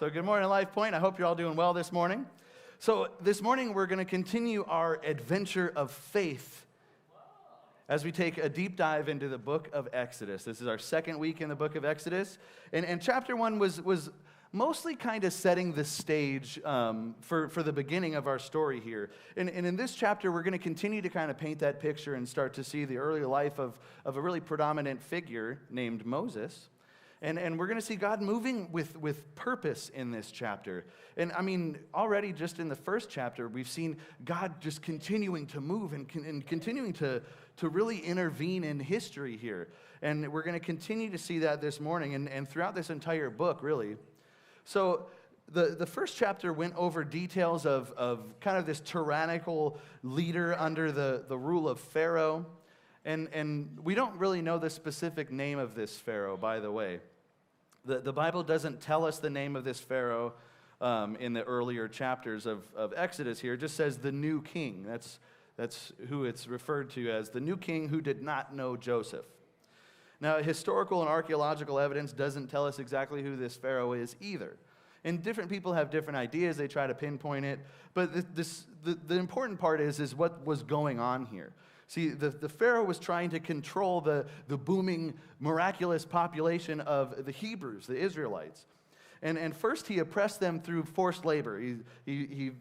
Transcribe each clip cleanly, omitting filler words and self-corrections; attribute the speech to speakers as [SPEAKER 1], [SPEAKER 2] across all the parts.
[SPEAKER 1] So good morning, Lifepoint. I hope you're all doing well this morning. So this morning we're going to continue our adventure of faith as we take a deep dive into the book of Exodus. This is our second week in the book of Exodus. And chapter 1 was mostly kind of setting the stage for the beginning of our story here. And in this chapter, we're going to continue to kind of paint that picture and start to see the early life of a really predominant figure named Moses. And we're going to see God moving with purpose in this chapter. And I mean, already just in the first chapter, we've seen God just continuing to move and continuing to really intervene in history here. And we're going to continue to see that this morning and throughout this entire book, really. So the first chapter went over details of kind of this tyrannical leader under the rule of Pharaoh. And we don't really know the specific name of this Pharaoh, by the way. The Bible doesn't tell us the name of this Pharaoh in the earlier chapters of Exodus here. It just says the new king. That's who it's referred to as, the new king who did not know Joseph. Now, historical and archaeological evidence doesn't tell us exactly who this Pharaoh is either. And different people have different ideas. They try to pinpoint it. But the important part is what was going on here. See, the Pharaoh was trying to control the booming, miraculous population of the Hebrews, the Israelites. And first he oppressed them through forced labor. He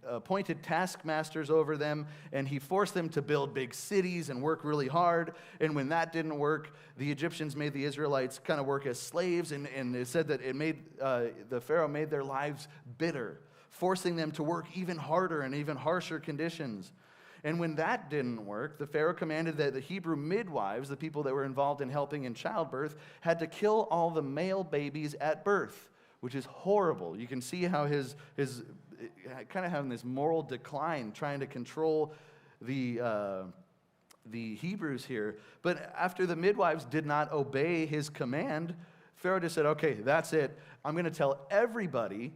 [SPEAKER 1] appointed taskmasters over them, and he forced them to build big cities and work really hard. And when that didn't work, the Egyptians made the Israelites kind of work as slaves, and it said that the Pharaoh made their lives bitter, forcing them to work even harder and even harsher conditions. And when that didn't work, the Pharaoh commanded that the Hebrew midwives, the people that were involved in helping in childbirth, had to kill all the male babies at birth, which is horrible. You can see how his kind of having this moral decline, trying to control the Hebrews here. But after the midwives did not obey his command, Pharaoh just said, okay, that's it. I'm going to tell everybody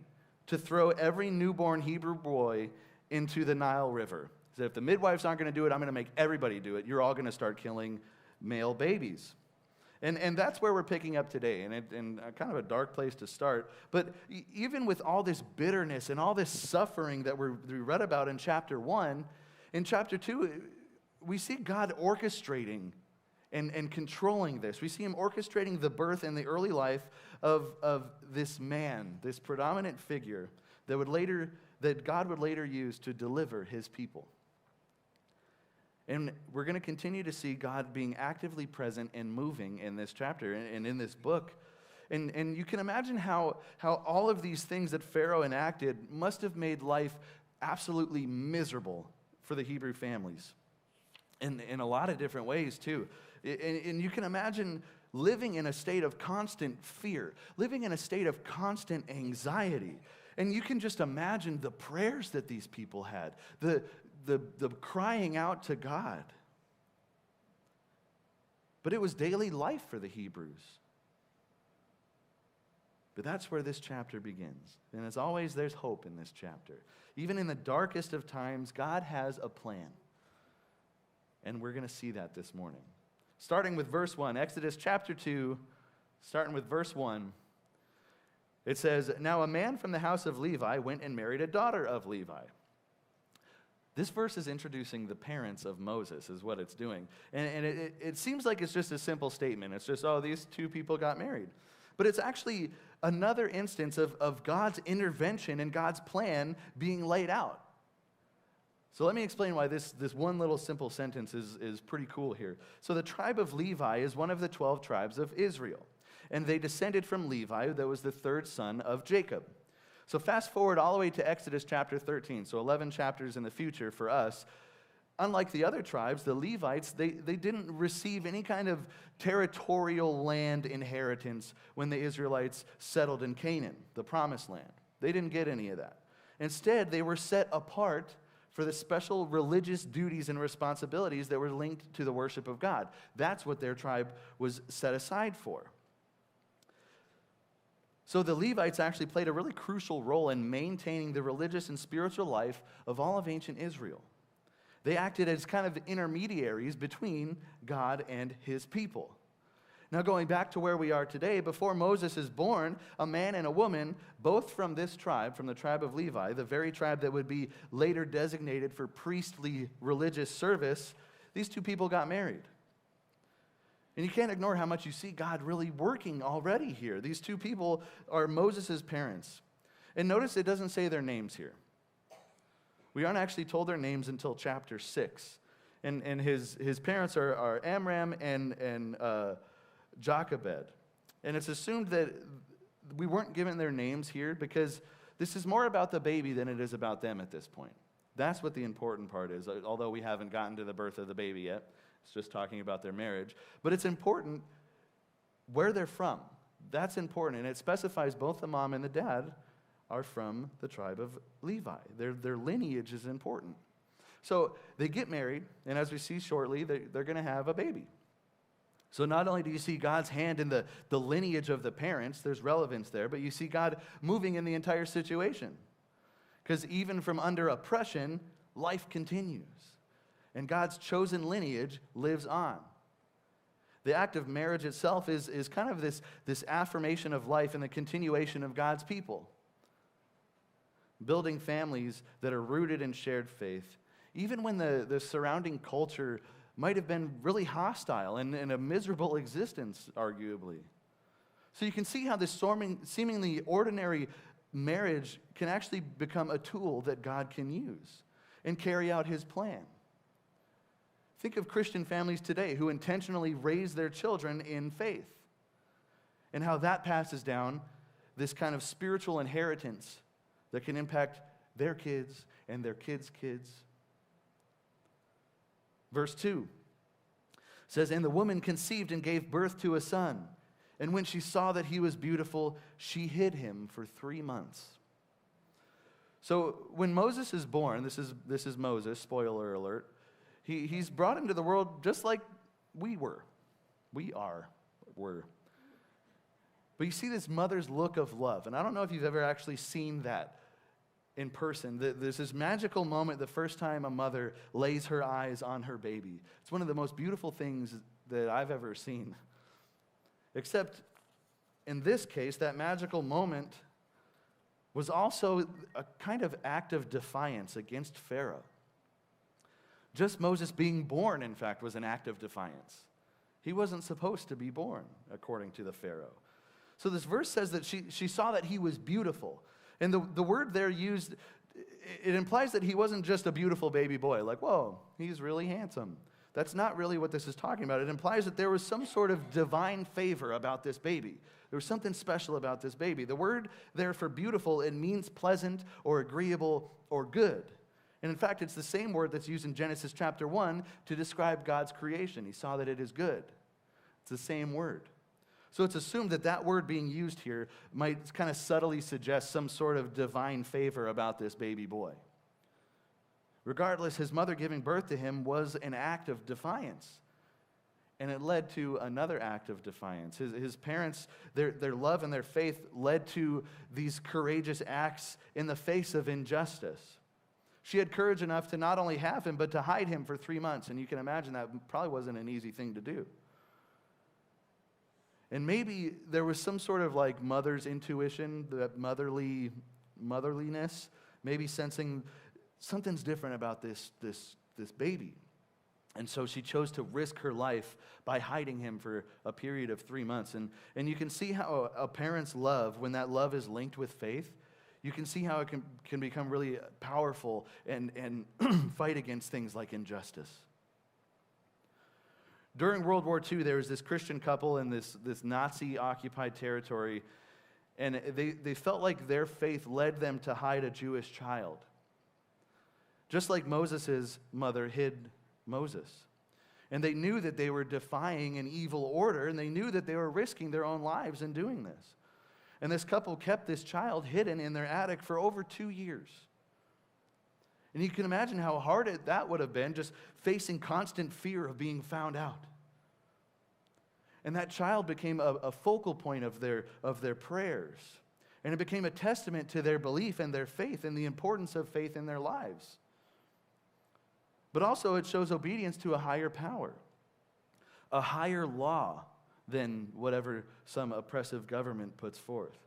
[SPEAKER 1] to throw every newborn Hebrew boy into the Nile River. So if the midwives aren't going to do it, I'm going to make everybody do it. You're all going to start killing male babies. And that's where we're picking up today, and kind of a dark place to start. But even with all this bitterness and all this suffering that we read about in chapter 1, in chapter 2, we see God orchestrating and controlling this. We see him orchestrating the birth and the early life of this man, this predominant figure that God would later use to deliver his people. And we're going to continue to see God being actively present and moving in this chapter and in this book. And you can imagine how all of these things that Pharaoh enacted must have made life absolutely miserable for the Hebrew families. In a lot of different ways, too. And you can imagine living in a state of constant fear, living in a state of constant anxiety. And you can just imagine the prayers that these people had, the crying out to God. But it was daily life for the Hebrews. But that's where this chapter begins. And as always, there's hope in this chapter. Even in the darkest of times, God has a plan. And we're going to see that this morning. Starting with verse 1, Exodus chapter 2, starting with verse 1. It says, "Now a man from the house of Levi went and married a daughter of Levi." This verse is introducing the parents of Moses, is what it's doing. And it seems like it's just a simple statement. It's just, oh, these two people got married. But it's actually another instance of God's intervention and God's plan being laid out. So let me explain why this one little simple sentence is pretty cool here. So the tribe of Levi is one of the 12 tribes of Israel. And they descended from Levi, that was the third son of Jacob. So fast forward all the way to Exodus chapter 13, so 11 chapters in the future for us. Unlike the other tribes, the Levites, they didn't receive any kind of territorial land inheritance when the Israelites settled in Canaan, the promised land. They didn't get any of that. Instead, they were set apart for the special religious duties and responsibilities that were linked to the worship of God. That's what their tribe was set aside for. So the Levites actually played a really crucial role in maintaining the religious and spiritual life of all of ancient Israel. They acted as kind of intermediaries between God and his people. Now, going back to where we are today, before Moses is born, a man and a woman, both from this tribe, from the tribe of Levi, the very tribe that would be later designated for priestly religious service, these two people got married. And you can't ignore how much you see God really working already here. These two people are Moses' parents. And notice it doesn't say their names here. We aren't actually told their names until chapter 6. And his parents are Amram and Jochebed. And it's assumed that we weren't given their names here because this is more about the baby than it is about them at this point. That's what the important part is, although we haven't gotten to the birth of the baby yet. It's just talking about their marriage. But it's important where they're from. That's important. And it specifies both the mom and the dad are from the tribe of Levi. Their lineage is important. So they get married, and as we see shortly, they're going to have a baby. So not only do you see God's hand in the lineage of the parents, there's relevance there, but you see God moving in the entire situation. Because even from under oppression, life continues. And God's chosen lineage lives on. The act of marriage itself is kind of this affirmation of life and the continuation of God's people. Building families that are rooted in shared faith, even when the surrounding culture might have been really hostile and a miserable existence, arguably. So you can see how this seemingly ordinary marriage can actually become a tool that God can use and carry out his plan. Think of Christian families today who intentionally raise their children in faith and how that passes down this kind of spiritual inheritance that can impact their kids and their kids' kids. Verse 2 says, "And the woman conceived and gave birth to a son. And when she saw that he was beautiful, she hid him for 3 months." So when Moses is born, this is Moses, spoiler alert, he's brought into the world just like we were. We were. But you see this mother's look of love. And I don't know if you've ever actually seen that in person. There's this magical moment the first time a mother lays her eyes on her baby. It's one of the most beautiful things that I've ever seen. Except in this case, that magical moment was also a kind of act of defiance against Pharaoh. Just Moses being born, in fact, was an act of defiance. He wasn't supposed to be born, according to the Pharaoh. So this verse says that she saw that he was beautiful. And the word there used, it implies that he wasn't just a beautiful baby boy, like, whoa, he's really handsome. That's not really what this is talking about. It implies that there was some sort of divine favor about this baby. There was something special about this baby. The word there for beautiful, it means pleasant or agreeable or good. And in fact, it's the same word that's used in Genesis chapter 1 to describe God's creation. He saw that it is good. It's the same word. So it's assumed that that word being used here might kind of subtly suggest some sort of divine favor about this baby boy. Regardless, his mother giving birth to him was an act of defiance. And it led to another act of defiance. His parents, their love and their faith led to these courageous acts in the face of injustice. She had courage enough to not only have him, but to hide him for 3 months. And you can imagine that probably wasn't an easy thing to do. And maybe there was some sort of like mother's intuition, that motherliness, maybe sensing something's different about this baby. And so she chose to risk her life by hiding him for a period of 3 months. And you can see how a parent's love, when that love is linked with faith, you can see how it can become really powerful and fight against things like injustice. During World War II, there was this Christian couple in this Nazi-occupied territory, and they felt like their faith led them to hide a Jewish child. Just like Moses' mother hid Moses. And they knew that they were defying an evil order, and they knew that they were risking their own lives in doing this. And this couple kept this child hidden in their attic for over 2 years. And you can imagine how hard that would have been, just facing constant fear of being found out. And that child became a focal point of their prayers. And it became a testament to their belief and their faith and the importance of faith in their lives. But also it shows obedience to a higher power, a higher law than whatever some oppressive government puts forth.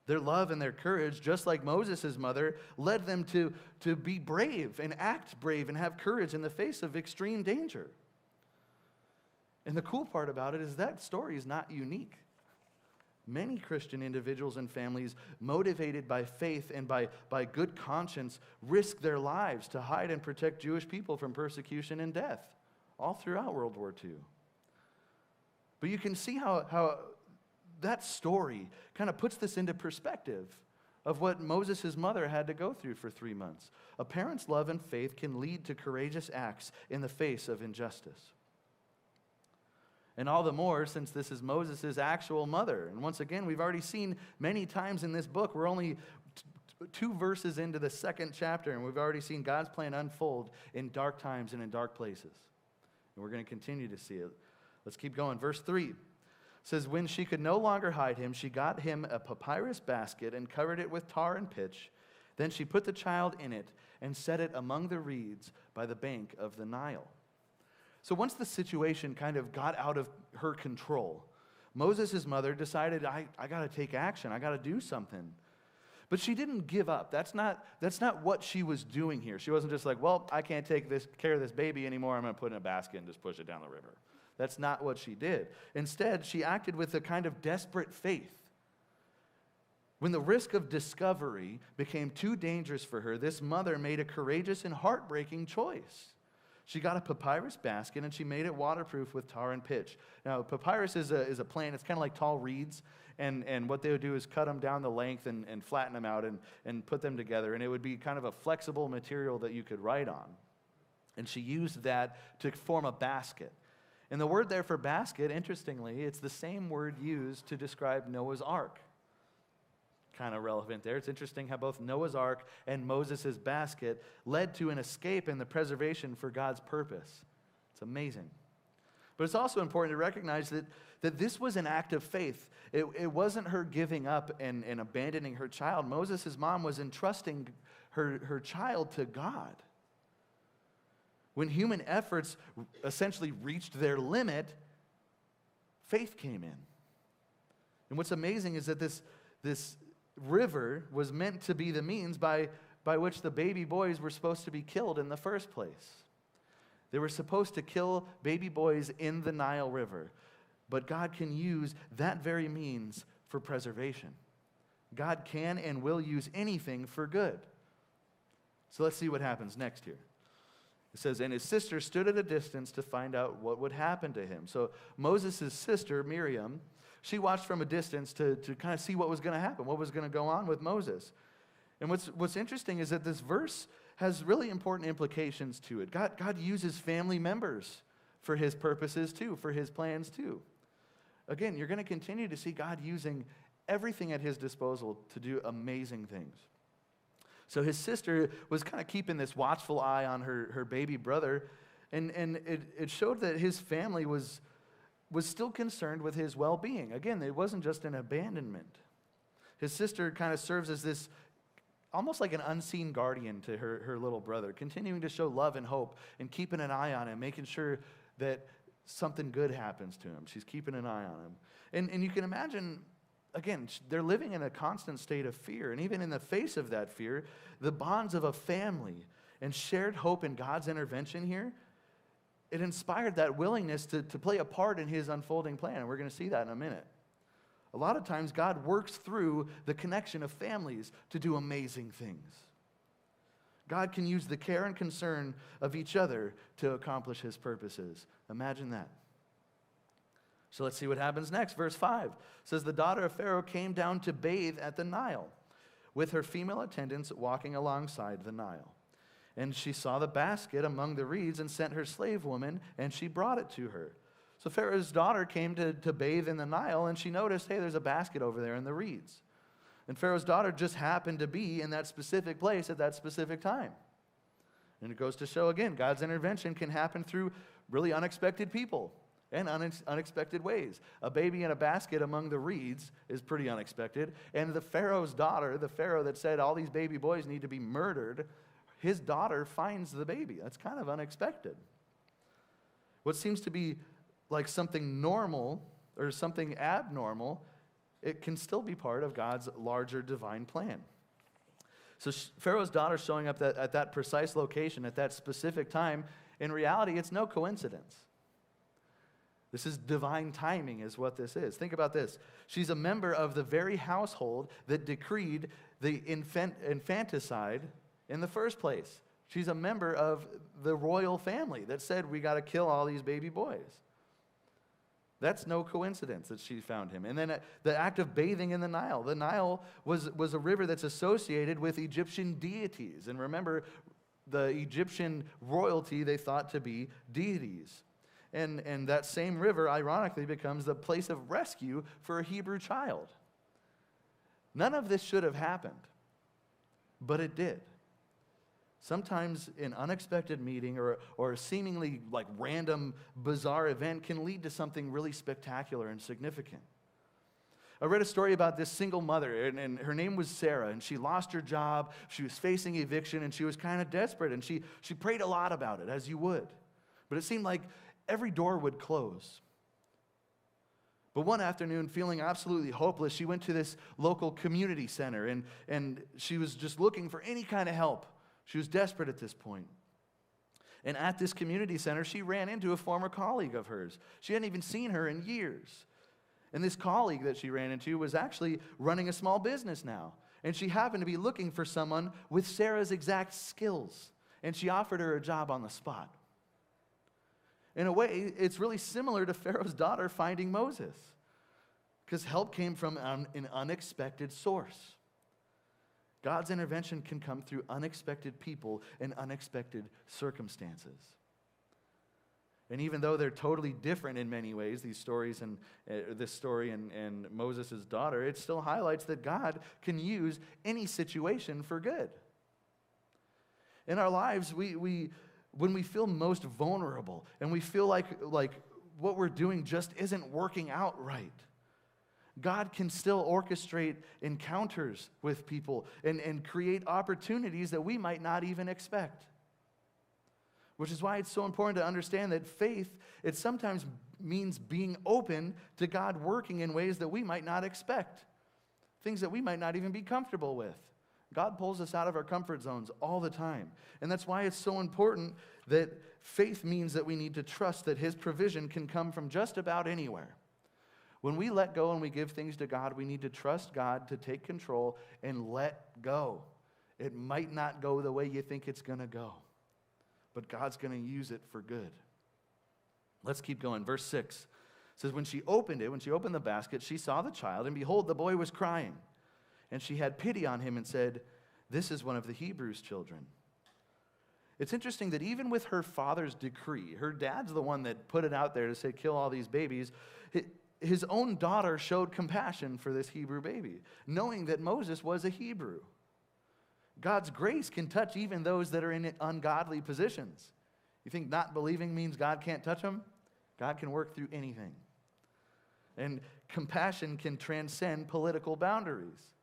[SPEAKER 1] Their love and their courage, just like Moses' mother, led them to be brave and act brave and have courage in the face of extreme danger. And the cool part about it is that story is not unique. Many Christian individuals and families, motivated by faith and by good conscience, risk their lives to hide and protect Jewish people from persecution and death, all throughout World War II. But you can see how that story kind of puts this into perspective of what Moses' mother had to go through for 3 months. A parent's love and faith can lead to courageous acts in the face of injustice. And all the more since this is Moses' actual mother. And once again, we've already seen many times in this book, we're only 2 verses into the 2nd chapter, and we've already seen God's plan unfold in dark times and in dark places. And we're going to continue to see it. Let's keep going. Verse 3 says, when she could no longer hide him, she got him a papyrus basket and covered it with tar and pitch. Then she put the child in it and set it among the reeds by the bank of the Nile. So once the situation kind of got out of her control, Moses' mother decided, I got to take action. I got to do something. But she didn't give up. That's not what she was doing here. She wasn't just like, well, I can't take care of this baby anymore. I'm going to put it in a basket and just push it down the river. That's not what she did. Instead, she acted with a kind of desperate faith. When the risk of discovery became too dangerous for her, this mother made a courageous and heartbreaking choice. She got a papyrus basket and she made it waterproof with tar and pitch. Now, papyrus is a plant. It's kind of like tall reeds. And what they would do is cut them down the length and flatten them out and put them together. And it would be kind of a flexible material that you could write on. And she used that to form a basket. And the word there for basket, interestingly, it's the same word used to describe Noah's Ark. Kind of relevant there. It's interesting how both Noah's Ark and Moses' basket led to an escape and the preservation for God's purpose. It's amazing. But it's also important to recognize that this was an act of faith. It wasn't her giving up and abandoning her child. Moses' mom was entrusting her child to God. When human efforts essentially reached their limit, faith came in. And what's amazing is that this river was meant to be the means by which the baby boys were supposed to be killed in the first place. They were supposed to kill baby boys in the Nile River. But God can use that very means for preservation. God can and will use anything for good. So let's see what happens next here. It says, and his sister stood at a distance to find out what would happen to him. So Moses' sister, Miriam, she watched from a distance to kind of see what was going to happen, what was going to go on with Moses. And what's interesting is that this verse has really important implications to it. God uses family members for his purposes too, for his plans too. Again, you're going to continue to see God using everything at his disposal to do amazing things. So his sister was kind of keeping this watchful eye on her baby brother, and it showed that his family was still concerned with his well-being. Again, it wasn't just an abandonment. His sister kind of serves as this, almost like an unseen guardian to her little brother, continuing to show love and hope and keeping an eye on him, making sure that something good happens to him. She's keeping an eye on him. And you can imagine, again, they're living in a constant state of fear. And even in the face of that fear, the bonds of a family and shared hope in God's intervention here, it inspired that willingness to play a part in his unfolding plan. And we're going to see that in a minute. A lot of times, God works through the connection of families to do amazing things. God can use the care and concern of each other to accomplish his purposes. Imagine that. So let's see what happens next. Verse 5 says, the daughter of Pharaoh came down to bathe at the Nile, with her female attendants walking alongside the Nile. And she saw the basket among the reeds and sent her slave woman, and she brought it to her. So Pharaoh's daughter came to bathe in the Nile, and she noticed, hey, there's a basket over there in the reeds. And Pharaoh's daughter just happened to be in that specific place at that specific time. And it goes to show, again, God's intervention can happen through really unexpected people and unexpected ways. A baby in a basket among the reeds is pretty unexpected. And the Pharaoh's daughter, the Pharaoh that said all these baby boys need to be murdered, his daughter finds the baby. That's kind of unexpected. What seems to be like something normal or something abnormal, it can still be part of God's larger divine plan. So Pharaoh's daughter showing up at that precise location at that specific time, in reality, it's no coincidence. This is divine timing is what this is. Think about this. She's a member of the very household that decreed the infanticide in the first place. She's a member of the royal family that said, we got to kill all these baby boys. That's no coincidence that she found him. And then the act of bathing in the Nile. The Nile was a river that's associated with Egyptian deities. And remember, the Egyptian royalty they thought to be deities. And that same river, ironically, becomes the place of rescue for a Hebrew child. None of this should have happened, but it did. Sometimes an unexpected meeting or a seemingly like random, bizarre event can lead to something really spectacular and significant. I read a story about this single mother, and her name was Sarah, and she lost her job. She was facing eviction, and she was kind of desperate, and she prayed a lot about it, as you would. But it seemed like every door would close. But one afternoon, feeling absolutely hopeless, she went to this local community center, and she was just looking for any kind of help. She was desperate at this point. And at this community center, she ran into a former colleague of hers. She hadn't even seen her in years. And this colleague that she ran into was actually running a small business now. And she happened to be looking for someone with Sarah's exact skills. And she offered her a job on the spot. In a way, it's really similar to Pharaoh's daughter finding Moses, because help came from an unexpected source. God's intervention can come through unexpected people and unexpected circumstances. And even though they're totally different in many ways, these stories and this story and Moses' daughter, it still highlights that God can use any situation for good. In our lives, when we feel most vulnerable and we feel like what we're doing just isn't working out right, God can still orchestrate encounters with people and create opportunities that we might not even expect. Which is why it's so important to understand that faith, it sometimes means being open to God working in ways that we might not expect. Things that we might not even be comfortable with. God pulls us out of our comfort zones all the time. And that's why it's so important that faith means that we need to trust that His provision can come from just about anywhere. When we let go and we give things to God, we need to trust God to take control and let go. It might not go the way you think it's going to go, but God's going to use it for good. Let's keep going. Verse 6 says, when she opened the basket, she saw the child, and behold, the boy was crying. And she had pity on him and said, this is one of the Hebrews' children. It's interesting that even with her father's decree, her dad's the one that put it out there to say, kill all these babies. His own daughter showed compassion for this Hebrew baby, knowing that Moses was a Hebrew. God's grace can touch even those that are in ungodly positions. You think not believing means God can't touch them? God can work through anything. And compassion can transcend political boundaries.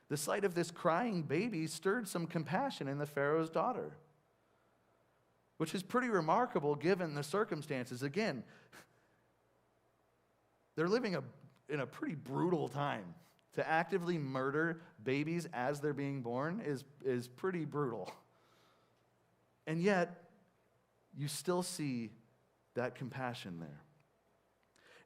[SPEAKER 1] The sight of this crying baby stirred some compassion in the Pharaoh's daughter, which is pretty remarkable given the circumstances. Again, they're living in a pretty brutal time. To actively murder babies as they're being born is pretty brutal. And yet, you still see that compassion there.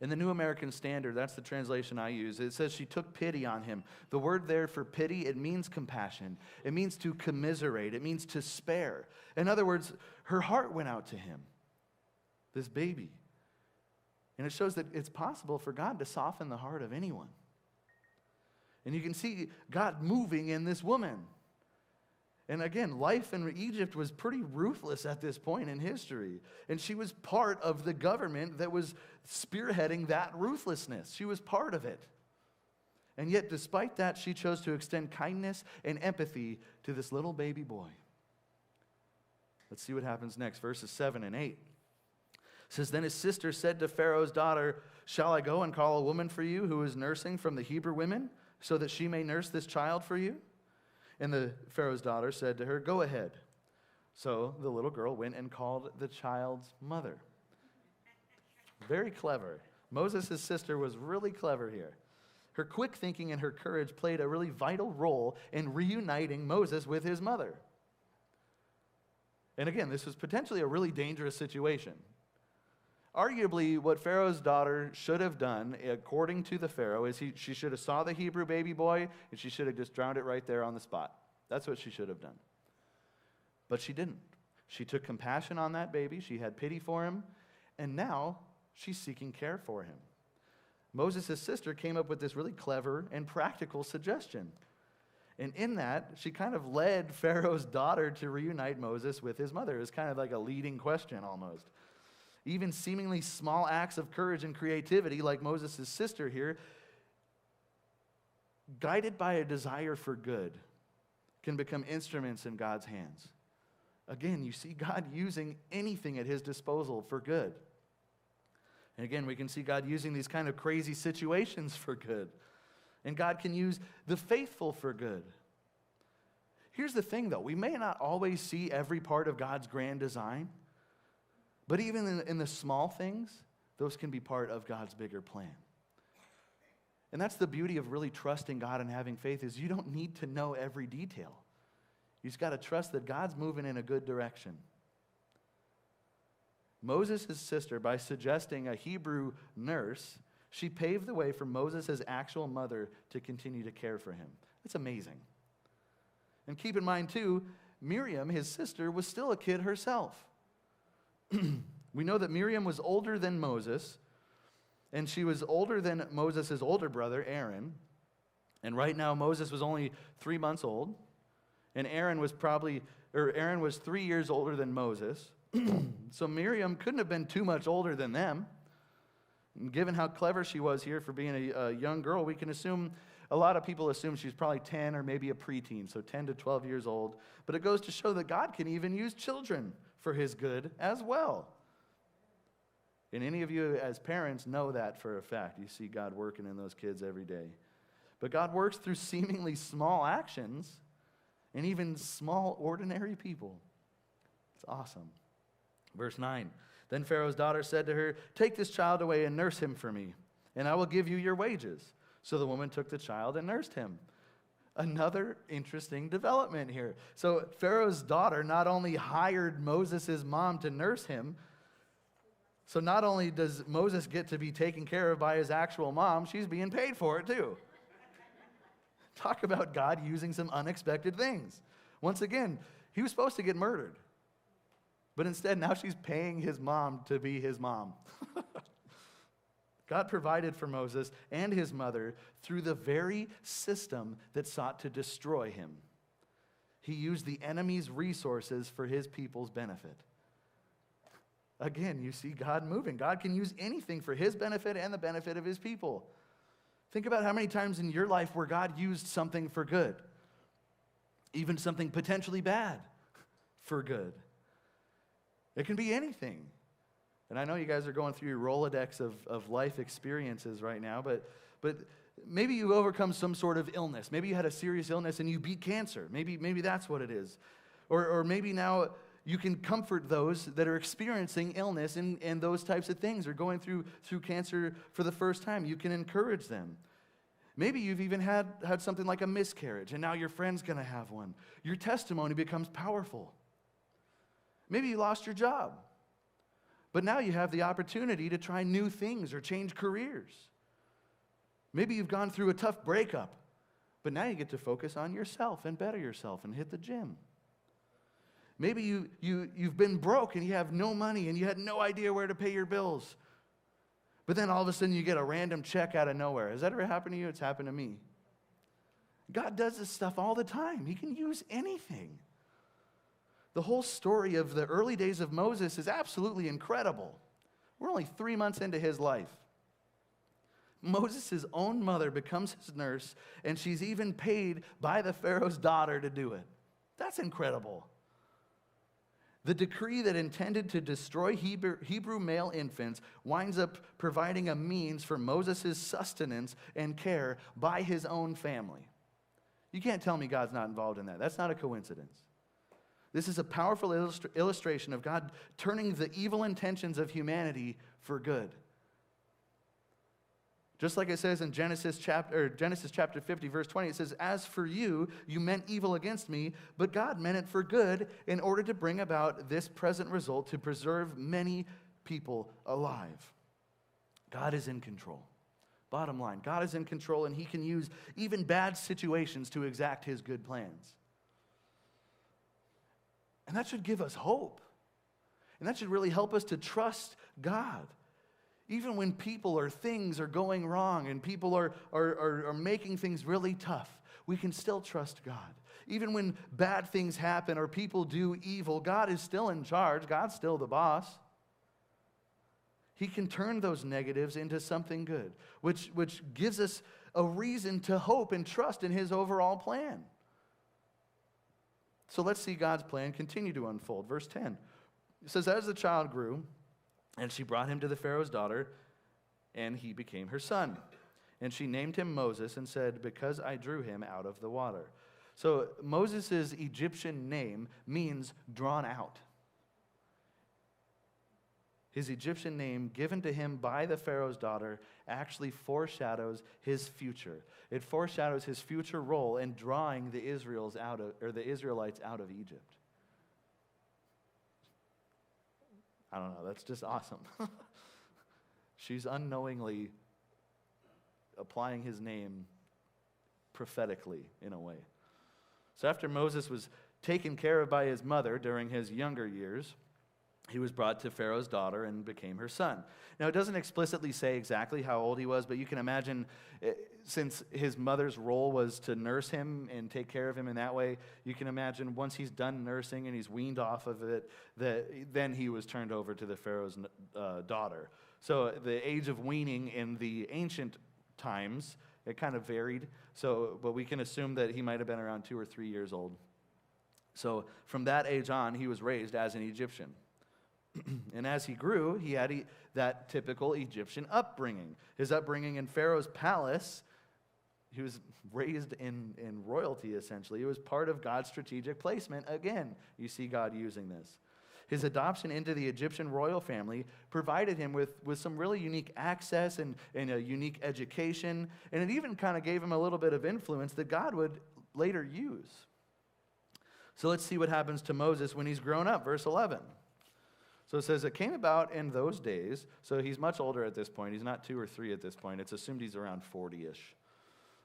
[SPEAKER 1] In the New American Standard, that's the translation I use, it says she took pity on him. The word there for pity, it means compassion. It means to commiserate. It means to spare. In other words, her heart went out to him, this baby. And it shows that it's possible for God to soften the heart of anyone. And you can see God moving in this woman. And again, life in Egypt was pretty ruthless at this point in history. And she was part of the government that was spearheading that ruthlessness. She was part of it. And yet, despite that, she chose to extend kindness and empathy to this little baby boy. Let's see what happens next. Verses 7 and 8. It says, then his sister said to Pharaoh's daughter, shall I go and call a woman for you who is nursing from the Hebrew women, so that she may nurse this child for you? And the Pharaoh's daughter said to her, go ahead. So the little girl went and called the child's mother. Very clever. Moses' sister was really clever here. Her quick thinking and her courage played a really vital role in reuniting Moses with his mother. And again, this was potentially a really dangerous situation. Arguably, what Pharaoh's daughter should have done, according to the Pharaoh, is she should have saw the Hebrew baby boy, and she should have just drowned it right there on the spot. That's what she should have done. But she didn't. She took compassion on that baby. She had pity for him, and now she's seeking care for him. Moses' sister came up with this really clever and practical suggestion. And in that, she kind of led Pharaoh's daughter to reunite Moses with his mother. It was kind of like a leading question almost. Even seemingly small acts of courage and creativity, like Moses' sister here, guided by a desire for good, can become instruments in God's hands. Again, you see God using anything at his disposal for good. And again, we can see God using these kind of crazy situations for good. And God can use the faithful for good. Here's the thing, though. We may not always see every part of God's grand design, but even in the small things, those can be part of God's bigger plan. And that's the beauty of really trusting God and having faith, is you don't need to know every detail. You just got to trust that God's moving in a good direction. Moses' sister, by suggesting a Hebrew nurse, she paved the way for Moses' actual mother to continue to care for him. That's amazing. And keep in mind, too, Miriam, his sister, was still a kid herself. We know that Miriam was older than Moses, and she was older than Moses' older brother, Aaron. And right now, Moses was only 3 months old, and Aaron was 3 years older than Moses. So Miriam couldn't have been too much older than them. And given how clever she was here for being a young girl, we can assume, a lot of people assume she's probably 10 or maybe a preteen, so 10 to 12 years old. But it goes to show that God can even use children for his good as well. And any of you as parents know that for a fact. You see God working in those kids every day. But God works through seemingly small actions and even small, ordinary people. It's awesome. Verse 9, then Pharaoh's daughter said to her, take this child away and nurse him for me, and I will give you your wages. So the woman took the child and nursed him. Another interesting development here. So Pharaoh's daughter not only hired Moses' mom to nurse him, so not only does Moses get to be taken care of by his actual mom, she's being paid for it too. Talk about God using some unexpected things. Once again, he was supposed to get murdered. But instead, now she's paying his mom to be his mom. God provided for Moses and his mother through the very system that sought to destroy him. He used the enemy's resources for his people's benefit. Again, you see God moving. God can use anything for his benefit and the benefit of his people. Think about how many times in your life where God used something for good, even something potentially bad for good. It can be anything. And I know you guys are going through your Rolodex of life experiences right now, but maybe you overcome some sort of illness. Maybe you had a serious illness and you beat cancer. Maybe that's what it is. Or maybe now you can comfort those that are experiencing illness and those types of things, or going through cancer for the first time. You can encourage them. Maybe you've even had something like a miscarriage, and now your friend's going to have one. Your testimony becomes powerful. Maybe you lost your job, but now you have the opportunity to try new things or change careers. Maybe you've gone through a tough breakup, but now you get to focus on yourself and better yourself and hit the gym. Maybe you've been broke and you have no money and you had no idea where to pay your bills, but then all of a sudden you get a random check out of nowhere. Has that ever happened to you? It's happened to me. God does this stuff all the time. He can use anything. The whole story of the early days of Moses is absolutely incredible. We're only 3 months into his life. Moses' own mother becomes his nurse, and she's even paid by the Pharaoh's daughter to do it. That's incredible. The decree that intended to destroy Hebrew male infants winds up providing a means for Moses' sustenance and care by his own family. You can't tell me God's not involved in that. That's not a coincidence. This is a powerful illustration of God turning the evil intentions of humanity for good. Just like it says in Genesis chapter 50, verse 20, it says, "As for you, you meant evil against me, but God meant it for good in order to bring about this present result to preserve many people alive." God is in control. Bottom line, God is in control, and he can use even bad situations to exact his good plans. And that should give us hope. And that should really help us to trust God. Even when people or things are going wrong and people are making things really tough, we can still trust God. Even when bad things happen or people do evil, God is still in charge. God's still the boss. He can turn those negatives into something good, which gives us a reason to hope and trust in his overall plan. So let's see God's plan continue to unfold. Verse 10, it says, "As the child grew, and she brought him to the Pharaoh's daughter, and he became her son. And she named him Moses and said, 'Because I drew him out of the water.'" So Moses' Egyptian name means drawn out. His Egyptian name given to him by the Pharaoh's daughter actually foreshadows his future. It foreshadows his future role in drawing the Israelites out of Egypt. I don't know, that's just awesome. She's unknowingly applying his name prophetically in a way. So after Moses was taken care of by his mother during his younger years, he was brought to Pharaoh's daughter and became her son. Now, it doesn't explicitly say exactly how old he was, but you can imagine, since his mother's role was to nurse him and take care of him in that way, you can imagine once he's done nursing and he's weaned off of it, then he was turned over to the Pharaoh's daughter. So the age of weaning in the ancient times, it kind of varied. But we can assume that he might have been around 2 or 3 years old. So from that age on, he was raised as an Egyptian. And as he grew, he had that typical Egyptian upbringing. His upbringing in Pharaoh's palace, he was raised in royalty, essentially. It was part of God's strategic placement. Again, you see God using this. His adoption into the Egyptian royal family provided him with some really unique access and a unique education, and it even kind of gave him a little bit of influence that God would later use. So let's see what happens to Moses when he's grown up. Verse 11. So it says, "It came about in those days," so he's much older at this point. He's not 2 or 3 at this point. It's assumed he's around 40-ish.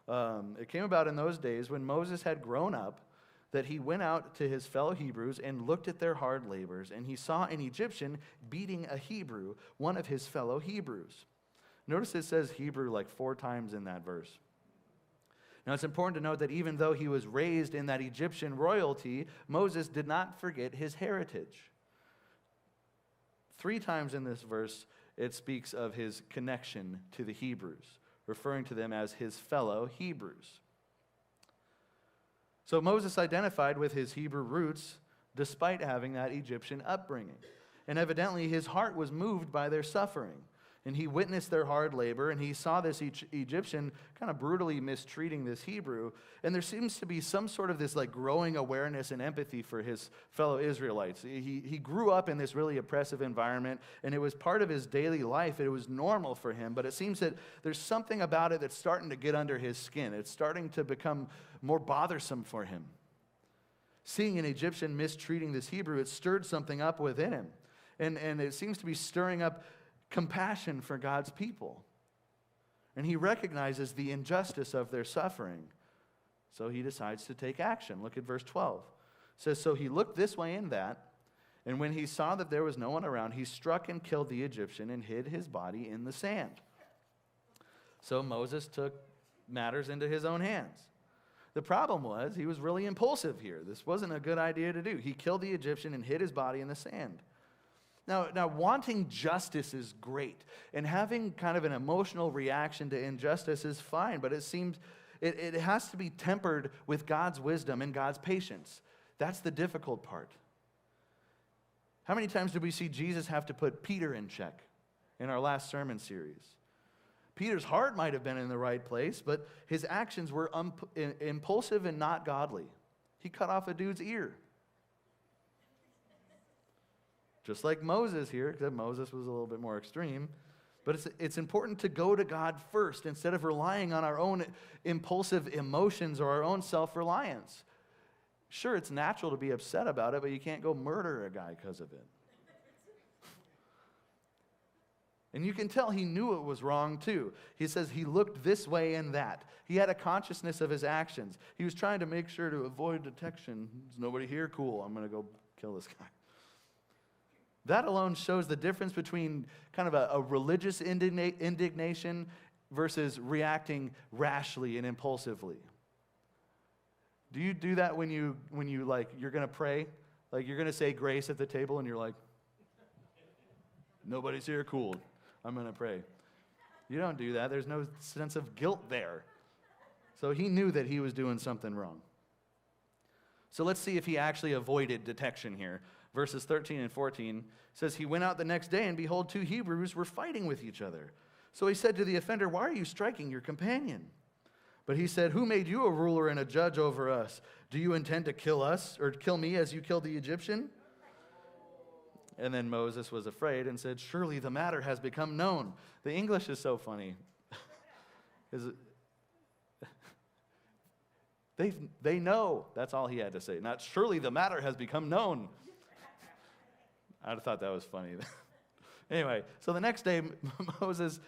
[SPEAKER 1] "It came about in those days when Moses had grown up that he went out to his fellow Hebrews and looked at their hard labors, and he saw an Egyptian beating a Hebrew, one of his fellow Hebrews." Notice it says Hebrew like 4 times in that verse. Now, it's important to note that even though he was raised in that Egyptian royalty, Moses did not forget his heritage. 3 times in this verse, it speaks of his connection to the Hebrews, referring to them as his fellow Hebrews. So Moses identified with his Hebrew roots despite having that Egyptian upbringing. And evidently his heart was moved by their suffering. And he witnessed their hard labor, and he saw this Egyptian kind of brutally mistreating this Hebrew. And there seems to be some sort of this like growing awareness and empathy for his fellow Israelites. He grew up in this really oppressive environment, and it was part of his daily life. It was normal for him, but it seems that there's something about it that's starting to get under his skin. It's starting to become more bothersome for him. Seeing an Egyptian mistreating this Hebrew, it stirred something up within him. And it seems to be stirring up compassion for God's people. And he recognizes the injustice of their suffering. So he decides to take action. Look at verse 12. It says, "So he looked this way and that, and when he saw that there was no one around, he struck and killed the Egyptian and hid his body in the sand." So Moses took matters into his own hands. The problem was he was really impulsive here. This wasn't a good idea to do. He killed the Egyptian and hid his body in the sand. Now, wanting justice is great, and having kind of an emotional reaction to injustice is fine, but it seems it has to be tempered with God's wisdom and God's patience. That's the difficult part. How many times did we see Jesus have to put Peter in check in our last sermon series? Peter's heart might have been in the right place, but his actions were impulsive and not godly. He cut off a dude's ear. Just like Moses here, except Moses was a little bit more extreme. But it's important to go to God first instead of relying on our own impulsive emotions or our own self-reliance. Sure, it's natural to be upset about it, but you can't go murder a guy because of it. And you can tell he knew it was wrong too. He says he looked this way and that. He had a consciousness of his actions. He was trying to make sure to avoid detection. There's nobody here? Cool, I'm going to go kill this guy. That alone shows the difference between kind of a religious indignation versus reacting rashly and impulsively. Do you do that when you like you're going to pray? Like you're going to say grace at the table and you're like, nobody's here, cool, I'm going to pray. You don't do that. There's no sense of guilt there. So he knew that he was doing something wrong. So let's see if he actually avoided detection here. Verses 13 and 14 says, he went out the next day, and behold, 2 Hebrews were fighting with each other. So he said to the offender, why are you striking your companion? But he said, who made you a ruler and a judge over us? Do you intend to kill us, or kill me as you killed the Egyptian? And then Moses was afraid and said, surely the matter has become known. The English is so funny. They know. That's all he had to say. Not surely the matter has become known. I thought that was funny. Anyway, so the next day, Moses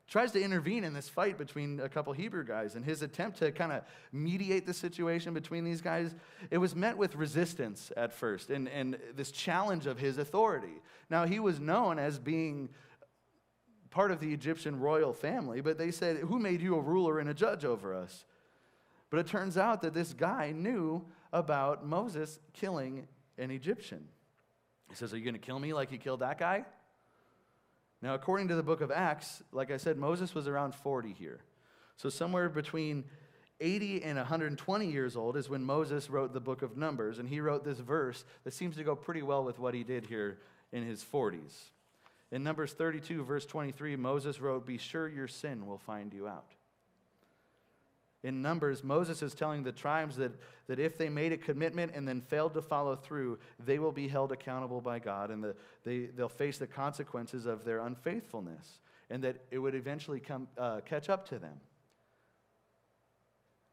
[SPEAKER 1] tries to intervene in this fight between a couple Hebrew guys, and his attempt to kind of mediate the situation between these guys, it was met with resistance at first, and this challenge of his authority. Now, he was known as being part of the Egyptian royal family, but they said, who made you a ruler and a judge over us? But it turns out that this guy knew about Moses killing an Egyptian. He says, are you going to kill me like you killed that guy? Now, according to the book of Acts, like I said, Moses was around 40 here. So somewhere between 80 and 120 years old is when Moses wrote the book of Numbers, and he wrote this verse that seems to go pretty well with what he did here in his 40s. In Numbers 32, verse 23, Moses wrote, be sure your sin will find you out. In Numbers, Moses is telling the tribes that if they made a commitment and then failed to follow through, they will be held accountable by God, and they'll face the consequences of their unfaithfulness, and that it would eventually catch up to them.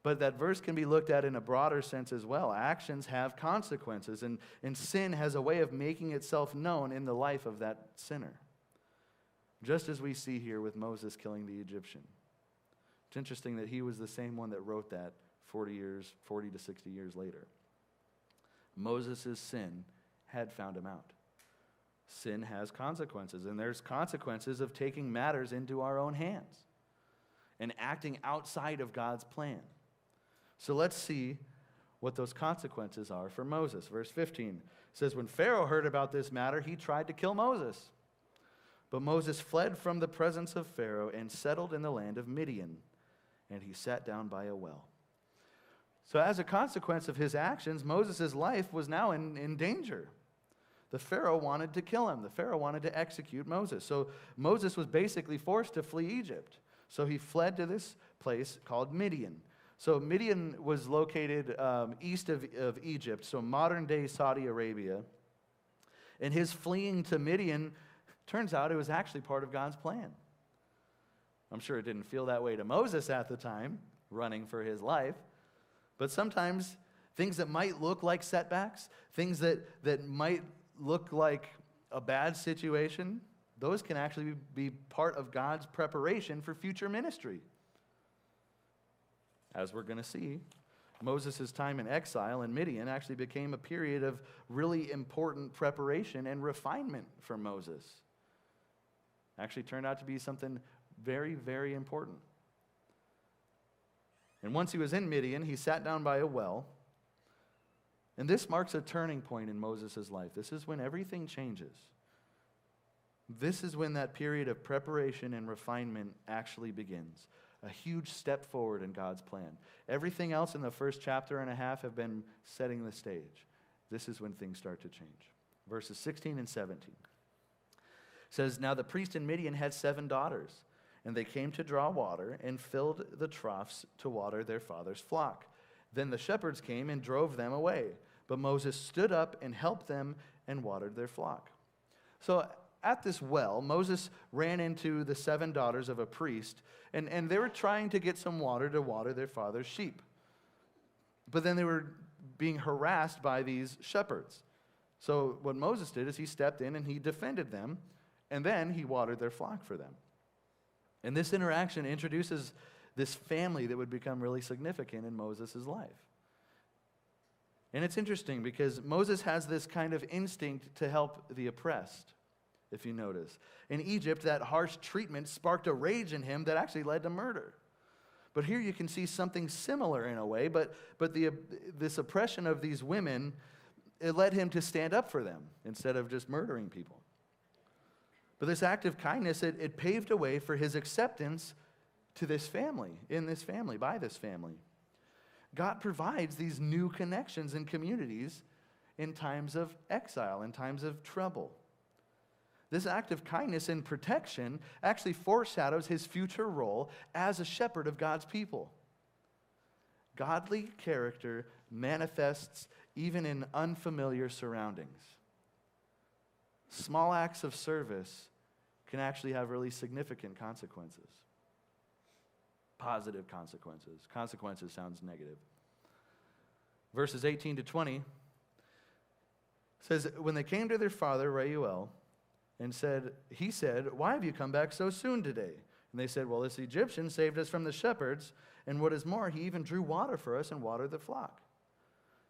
[SPEAKER 1] But that verse can be looked at in a broader sense as well. Actions have consequences, and sin has a way of making itself known in the life of that sinner, just as we see here with Moses killing the Egyptian. It's interesting that he was the same one that wrote that 40 to 60 years later. Moses' sin had found him out. Sin has consequences, and there's consequences of taking matters into our own hands and acting outside of God's plan. So let's see what those consequences are for Moses. Verse 15 says, when Pharaoh heard about this matter, he tried to kill Moses. But Moses fled from the presence of Pharaoh and settled in the land of Midian. And he sat down by a well. So as a consequence of his actions, Moses' life was now in danger. The Pharaoh wanted to kill him. The Pharaoh wanted to execute Moses. So Moses was basically forced to flee Egypt. So he fled to this place called Midian. So Midian was located east of Egypt, so modern-day Saudi Arabia. And his fleeing to Midian, turns out it was actually part of God's plan. I'm sure it didn't feel that way to Moses at the time, running for his life. But sometimes things that might look like setbacks, things that might look like a bad situation, those can actually be part of God's preparation for future ministry. As we're going to see, Moses' time in exile in Midian actually became a period of really important preparation and refinement for Moses. Actually turned out to be something very, very important. And once he was in Midian, he sat down by a well. And this marks a turning point in Moses' life. This is when everything changes. This is when that period of preparation and refinement actually begins. A huge step forward in God's plan. Everything else in the first chapter and a half have been setting the stage. This is when things start to change. Verses 16 and 17. Says, now the priest in Midian had 7 daughters. And they came to draw water and filled the troughs to water their father's flock. Then the shepherds came and drove them away. But Moses stood up and helped them and watered their flock. So at this well, Moses ran into the 7 daughters of a priest, and they were trying to get some water to water their father's sheep. But then they were being harassed by these shepherds. So what Moses did is he stepped in and he defended them, and then he watered their flock for them. And this interaction introduces this family that would become really significant in Moses' life. And it's interesting because Moses has this kind of instinct to help the oppressed, if you notice. In Egypt, that harsh treatment sparked a rage in him that actually led to murder. But here you can see something similar in a way, but this oppression of these women, it led him to stand up for them instead of just murdering people. But this act of kindness, it paved a way for his acceptance to this family, in this family, by this family. God provides these new connections and communities in times of exile, in times of trouble. This act of kindness and protection actually foreshadows his future role as a shepherd of God's people. Godly character manifests even in unfamiliar surroundings. Small acts of service can actually have really significant consequences. Positive consequences. Consequences sounds negative. Verses 18 to 20 says, when they came to their father, Reuel, and he said, why have you come back so soon today? And they said, well, this Egyptian saved us from the shepherds, and what is more, he even drew water for us and watered the flock.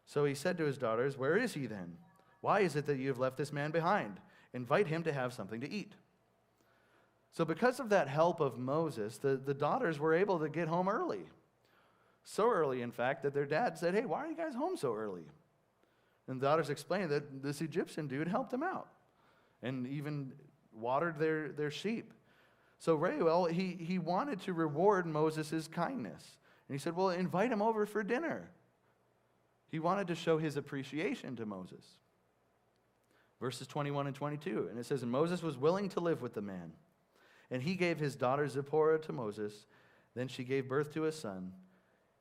[SPEAKER 1] So he said to his daughters, where is he then? Why is it that you have left this man behind? Invite him to have something to eat. So because of that help of Moses, the daughters were able to get home early. So early, in fact, that their dad said, hey, why are you guys home so early? And the daughters explained that this Egyptian dude helped them out and even watered their sheep. So Reuel, he wanted to reward Moses' kindness. And he said, well, invite him over for dinner. He wanted to show his appreciation to Moses. Verses 21 and 22, and it says, and Moses was willing to live with the man. And he gave his daughter Zipporah to Moses. Then she gave birth to a son,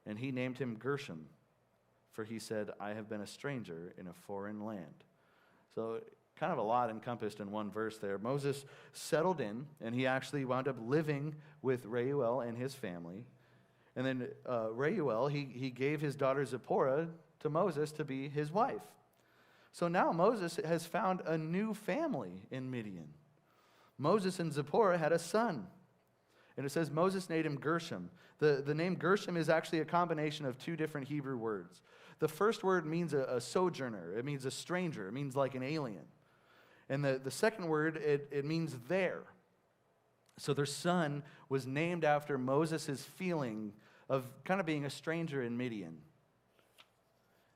[SPEAKER 1] and he named him Gershom, for he said, I have been a stranger in a foreign land. So kind of a lot encompassed in one verse there. Moses settled in, and he actually wound up living with Reuel and his family. And then Reuel, he gave his daughter Zipporah to Moses to be his wife. So now Moses has found a new family in Midian. Moses and Zipporah had a son. And it says Moses named him Gershom. The name Gershom is actually a combination of 2 different Hebrew words. The first word means a sojourner. It means a stranger. It means like an alien. And the second word, it means there. So their son was named after Moses' feeling of kind of being a stranger in Midian.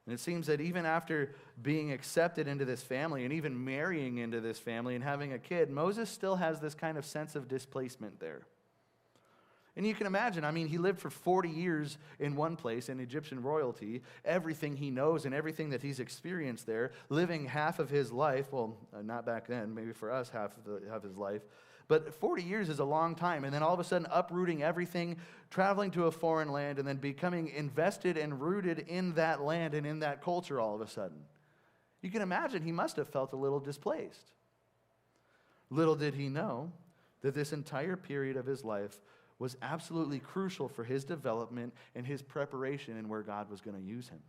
[SPEAKER 1] And it seems that even after being accepted into this family and even marrying into this family and having a kid, Moses still has this kind of sense of displacement there. And you can imagine, he lived for 40 years in one place in Egyptian royalty, everything he knows and everything that he's experienced there, living half of his life, well, not back then, maybe for us half of his life, but 40 years is a long time, and then all of a sudden uprooting everything, traveling to a foreign land, and then becoming invested and rooted in that land and in that culture all of a sudden. You can imagine he must have felt a little displaced. Little did he know that this entire period of his life was absolutely crucial for his development and his preparation and where God was going to use him.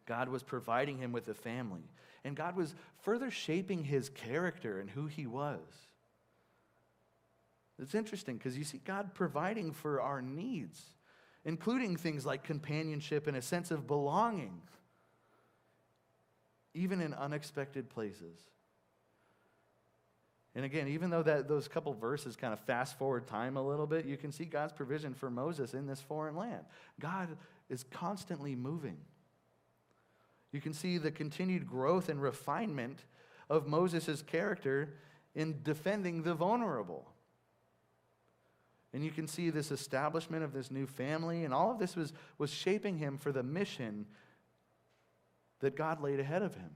[SPEAKER 1] God was providing him with a family, and God was further shaping his character and who he was. It's interesting because you see God providing for our needs, including things like companionship and a sense of belonging, even in unexpected places. And again, even though those couple verses kind of fast forward time a little bit, you can see God's provision for Moses in this foreign land. God is constantly moving. You can see the continued growth and refinement of Moses' character in defending the vulnerable. And you can see this establishment of this new family, and all of this was shaping him for the mission that God laid ahead of him.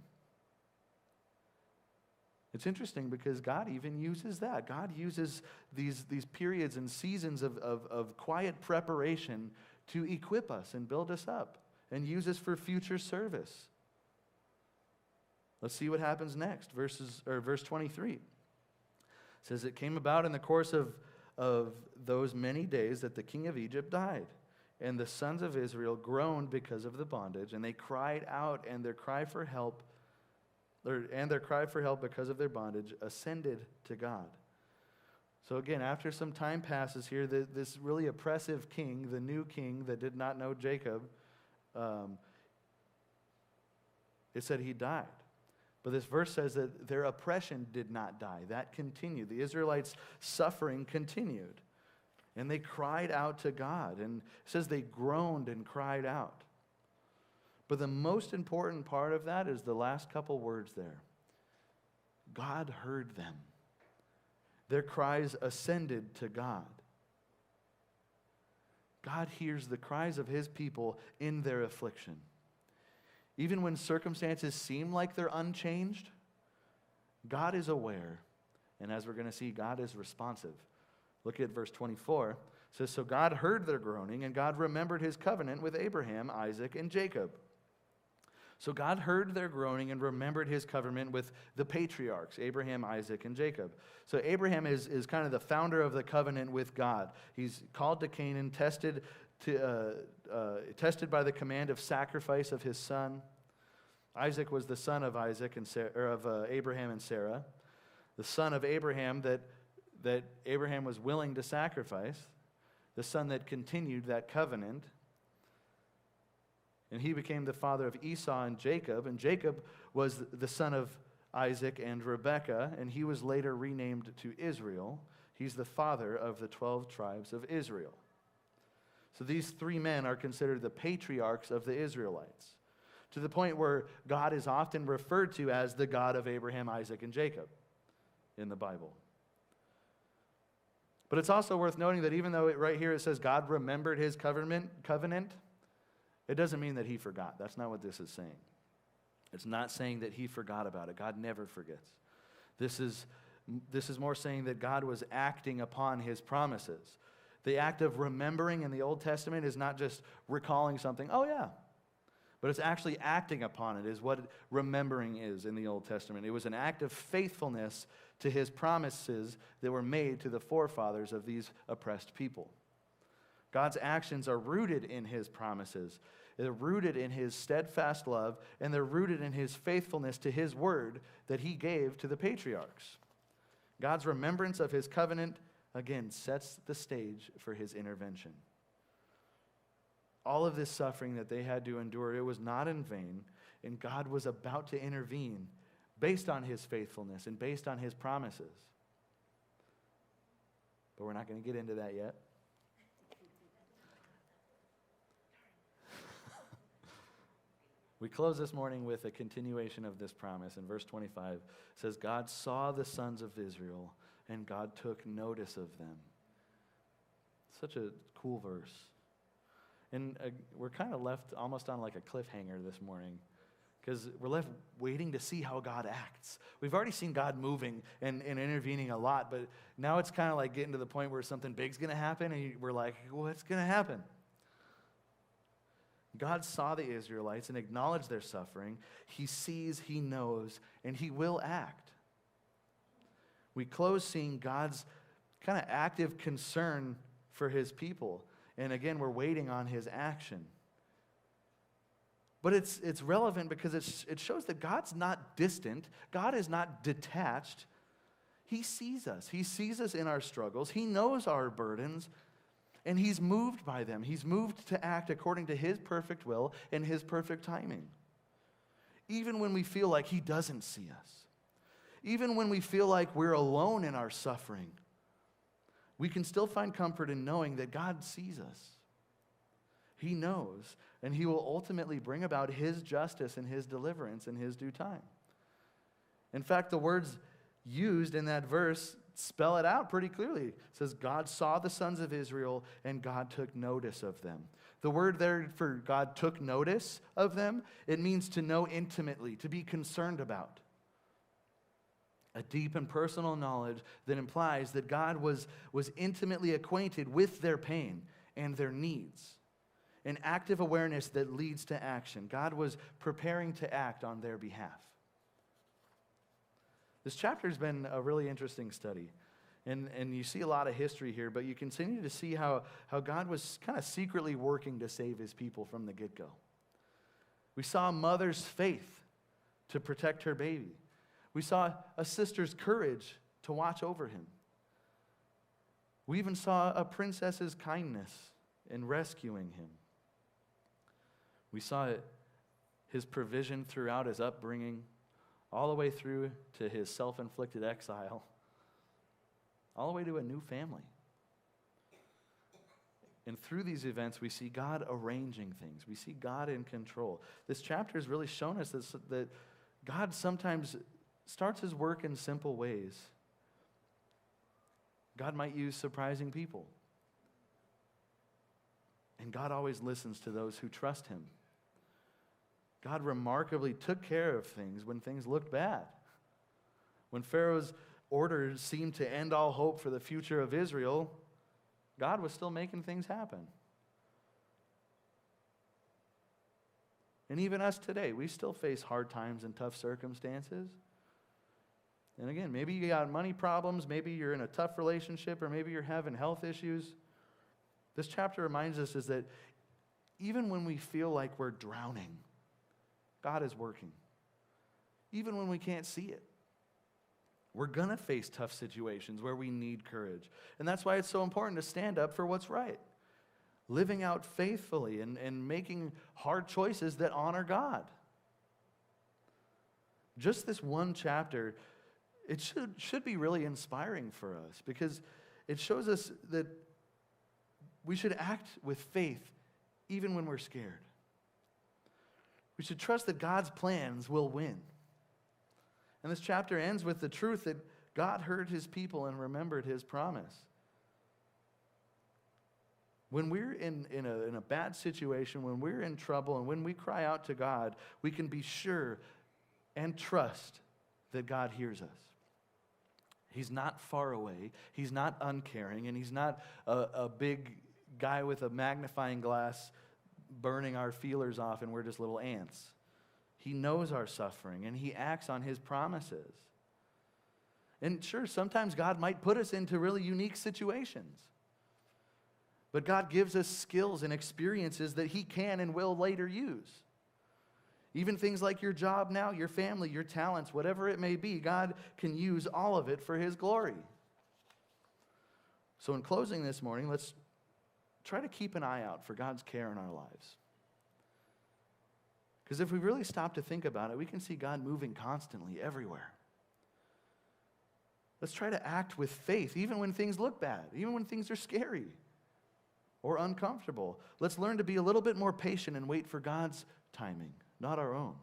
[SPEAKER 1] It's interesting because God even uses that. God uses these periods and seasons of quiet preparation to equip us and build us up and use us for future service. Let's see what happens next. Verse 23. It says, it came about in the course of those many days that the king of Egypt died. And the sons of Israel groaned because of the bondage, and they cried out, and their cry for help because of their bondage ascended to God. So again, after some time passes here, this really oppressive king, the new king that did not know Jacob, it said he died. But this verse says that their oppression did not die. That continued. The Israelites' suffering continued. And they cried out to God. And it says they groaned and cried out. But the most important part of that is the last couple words there. God heard them. Their cries ascended to God. God hears the cries of his people in their affliction. Even when circumstances seem like they're unchanged, God is aware. And as we're going to see, God is responsive. Look at verse 24. It says, so God heard their groaning, and God remembered his covenant with Abraham, Isaac, and Jacob. So God heard their groaning and remembered his covenant with the patriarchs, Abraham, Isaac, and Jacob. So Abraham is kind of the founder of the covenant with God. He's called to Canaan, tested by the command of sacrifice of his son. Isaac was the son of Abraham and Sarah, the son of Abraham that Abraham was willing to sacrifice, the son that continued that covenant. And he became the father of Esau and Jacob was the son of Isaac and Rebekah, and he was later renamed to Israel. He's the father of the 12 tribes of Israel. So these three men are considered the patriarchs of the Israelites, to the point where God is often referred to as the God of Abraham, Isaac, and Jacob in the Bible. But it's also worth noting that even though right here it says God remembered his covenant, it doesn't mean that he forgot. That's not what this is saying. It's not saying that he forgot about it. God never forgets. This is more saying that God was acting upon his promises. The act of remembering in the Old Testament is not just recalling something, oh yeah, but it's actually acting upon it is what remembering is in the Old Testament. It was an act of faithfulness to his promises that were made to the forefathers of these oppressed people. God's actions are rooted in his promises. They're rooted in his steadfast love, and they're rooted in his faithfulness to his word that he gave to the patriarchs. God's remembrance of his covenant, again, sets the stage for his intervention. All of this suffering that they had to endure, it was not in vain, and God was about to intervene based on his faithfulness and based on his promises. But we're not going to get into that yet. We close this morning with a continuation of this promise. In verse 25, it says, God saw the sons of Israel, and God took notice of them. Such a cool verse. And we're kind of left almost on like a cliffhanger this morning, because we're left waiting to see how God acts. We've already seen God moving and intervening a lot, but now it's kind of like getting to the point where something big's going to happen, and we're like, what's going to happen? God saw the Israelites and acknowledged their suffering. He sees, he knows, and he will act. We close seeing God's kind of active concern for his people. And again, we're waiting on his action. But it's relevant because it shows that God's not distant. God is not detached. He sees us. He sees us in our struggles. He knows our burdens. And he's moved by them. He's moved to act according to his perfect will and his perfect timing. Even when we feel like he doesn't see us. Even when we feel like we're alone in our suffering. We can still find comfort in knowing that God sees us. He knows, and he will ultimately bring about his justice and his deliverance in his due time. In fact, the words used in that verse spell it out pretty clearly. It says, God saw the sons of Israel, and God took notice of them. The word there for God took notice of them, it means to know intimately, to be concerned about. A deep and personal knowledge that implies that God was intimately acquainted with their pain and their needs. An active awareness that leads to action. God was preparing to act on their behalf. This chapter has been a really interesting study. And you see a lot of history here, but you continue to see how God was kind of secretly working to save his people from the get-go. We saw a mother's faith to protect her baby. We saw a sister's courage to watch over him. We even saw a princess's kindness in rescuing him. We saw his provision throughout his upbringing, all the way through to his self-inflicted exile, all the way to a new family. And through these events, we see God arranging things. We see God in control. This chapter has really shown us that God sometimes starts his work in simple ways. God might use surprising people. And God always listens to those who trust him. God remarkably took care of things when things looked bad. When Pharaoh's orders seemed to end all hope for the future of Israel, God was still making things happen. And even us today, we still face hard times and tough circumstances. And again, maybe you got money problems, maybe you're in a tough relationship, or maybe you're having health issues. This chapter reminds us is that even when we feel like we're drowning, God is working. Even when we can't see it. We're going to face tough situations where we need courage. And that's why it's so important to stand up for what's right. Living out faithfully and making hard choices that honor God. Just this one chapter, it should be really inspiring for us because it shows us that we should act with faith even when we're scared. We should trust that God's plans will win. And this chapter ends with the truth that God heard his people and remembered his promise. When we're in a bad situation, when we're in trouble, and when we cry out to God, we can be sure and trust that God hears us. He's not far away, he's not uncaring, and he's not a big guy with a magnifying glass burning our feelers off and we're just little ants. He knows our suffering, and he acts on his promises. And sure, sometimes God might put us into really unique situations. But God gives us skills and experiences that he can and will later use. Even things like your job now, your family, your talents, whatever it may be, God can use all of it for his glory. So in closing this morning, let's try to keep an eye out for God's care in our lives. Because if we really stop to think about it, we can see God moving constantly everywhere. Let's try to act with faith, even when things look bad, even when things are scary or uncomfortable. Let's learn to be a little bit more patient and wait for God's timing, not our own.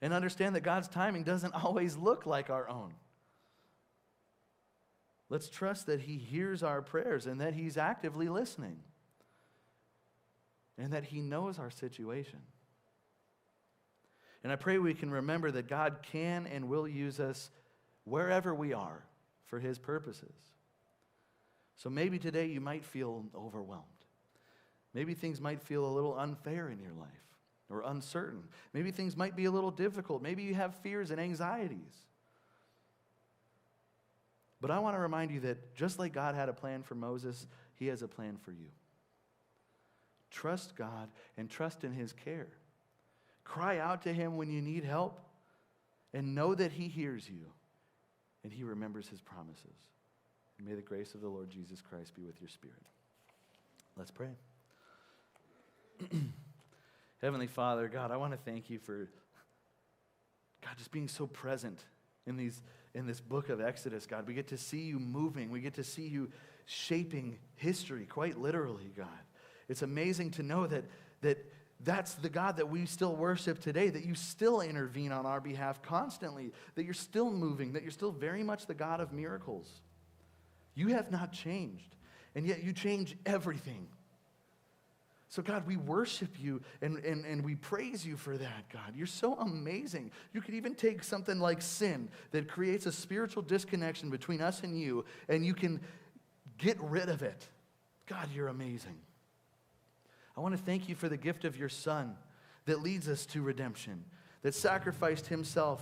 [SPEAKER 1] And understand that God's timing doesn't always look like our own. Let's trust that he hears our prayers and that he's actively listening and that he knows our situation. And I pray we can remember that God can and will use us wherever we are for his purposes. So maybe today you might feel overwhelmed. Maybe things might feel a little unfair in your life or uncertain. Maybe things might be a little difficult. Maybe you have fears and anxieties. But I want to remind you that just like God had a plan for Moses, he has a plan for you. Trust God and trust in his care. Cry out to him when you need help and know that he hears you and he remembers his promises. And may the grace of the Lord Jesus Christ be with your spirit. Let's pray. Heavenly Father, God, I want to thank you for, God, just being so present in this book of Exodus, God. We get to see you moving. We get to see you shaping history, quite literally, God. It's amazing to know that's the God that we still worship today, that you still intervene on our behalf constantly, that you're still moving, that you're still very much the God of miracles. You have not changed, and yet you change everything. So God, we worship you and we praise you for that, God. You're so amazing. You could even take something like sin that creates a spiritual disconnection between us and you can get rid of it. God, you're amazing. I want to thank you for the gift of your Son that leads us to redemption, that sacrificed himself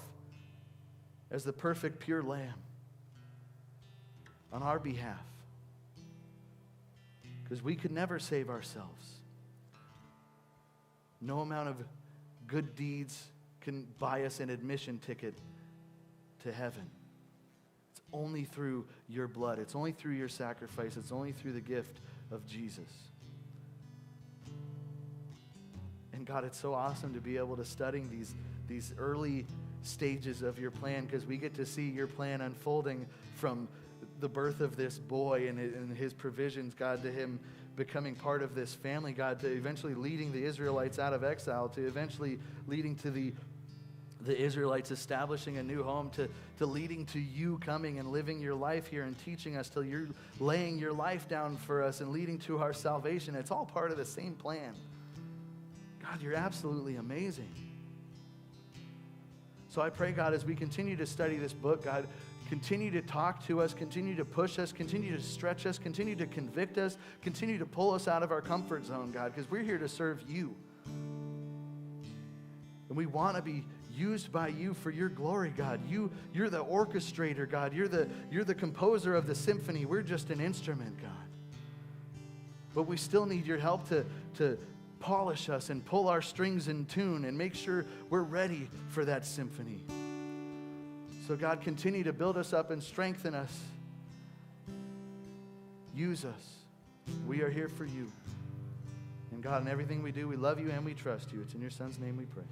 [SPEAKER 1] as the perfect, pure lamb on our behalf. Because we could never save ourselves. No amount of good deeds can buy us an admission ticket to heaven. It's only through your blood. It's only through your sacrifice. It's only through the gift of Jesus. And God, it's so awesome to be able to study these early stages of your plan, because we get to see your plan unfolding from the birth of this boy and his provisions, God, to him becoming part of this family, God, to eventually leading the Israelites out of exile, to eventually leading to the Israelites establishing a new home, to leading to you coming and living your life here and teaching us till you're laying your life down for us and leading to our salvation. It's all part of the same plan. God, you're absolutely amazing. So I pray, God, as we continue to study this book, God, continue to talk to us, continue to push us, continue to stretch us, continue to convict us, continue to pull us out of our comfort zone, God, because we're here to serve you. And we want to be used by you for your glory, God. You're the orchestrator, God. You're the composer of the symphony. We're just an instrument, God. But we still need your help to polish us and pull our strings in tune and make sure we're ready for that symphony. So God, continue to build us up and strengthen us. Use us. We are here for you. And God, in everything we do, we love you and we trust you. It's in your Son's name we pray.